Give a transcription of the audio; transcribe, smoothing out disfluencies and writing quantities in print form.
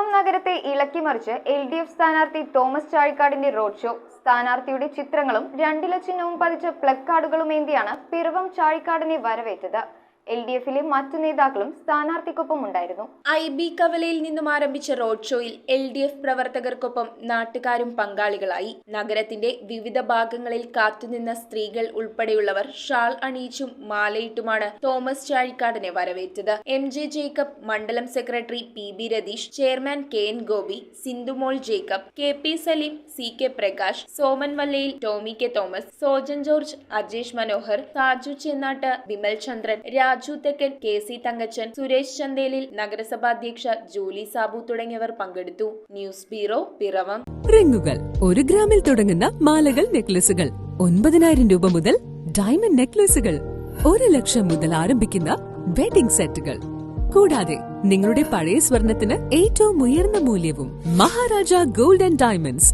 പിറവം നഗരത്തെ ഇളക്കിമറിച്ച് LDF സ്ഥാനാർത്ഥി Thomas ചാഴിക്കാടിന്റെ road show. സ്ഥാനാർത്ഥിയുടെ ചിത്രങ്ങളും 2 ഇല ചിഹ്നവും പതിച്ച പ്ലക്കാർഡുകളുമേന്തിയാണ് പിറവം ചാഴിക്കാടിനെ വരവേറ്റത്. LDFിലെ മറ്റു നേതാക്കളും സ്ഥാനാർത്ഥിക്കൊപ്പം ഉണ്ടായിരുന്നു. IB കവലയിൽ നിന്നും ആരംഭിച്ച റോഡ് ഷോയിൽ LDF പ്രവർത്തകർക്കൊപ്പം നാട്ടുകാരും പങ്കാളികളായി. നഗരത്തിന്റെ വിവിധ ഭാഗങ്ങളിൽ കാത്തുനിന്ന സ്ത്രീകൾ ഉൾപ്പെടെയുള്ളവർ ഷാൾ അണിയിച്ചും മാലയിട്ടുമാണ് തോമസ് ചാഴിക്കാടിനെ വരവേറ്റത്. MJ ജേക്കബ്, മണ്ഡലം secretary PB Ratheesh, chairman KN Gopi, Sindhumol Jacob, KP Saleem, CK Prakash, Soman Vallayil, Tommy K Thomas, Sojan George, Ajesh Manohar, Saju Chennattu, Vimal Chandran, Raju Thekkan, KC Thankachan, Suresh ചന്തേലിൽ, നഗരസഭാ അധ്യക്ഷ ജൂലി സാബു തുടങ്ങിയവർ പങ്കെടുത്തു. News bureau, Piravom. റിങ്ങുകൾ 1 ഗ്രാമിൽ തുടങ്ങുന്ന മാലകൾ, നെക്ലസുകൾ 9,000 രൂപ മുതൽ ഡയമണ്ട് നെക്ലസുകൾ 1 ലക്ഷം മുതൽ ആരംഭിക്കുന്ന വെഡിംഗ് സെറ്റുകൾ. കൂടാതെ നിങ്ങളുടെ പഴയ സ്വർണത്തിന് ഏറ്റവും ഉയർന്ന മൂല്യവും. Maharaja gold and diamonds,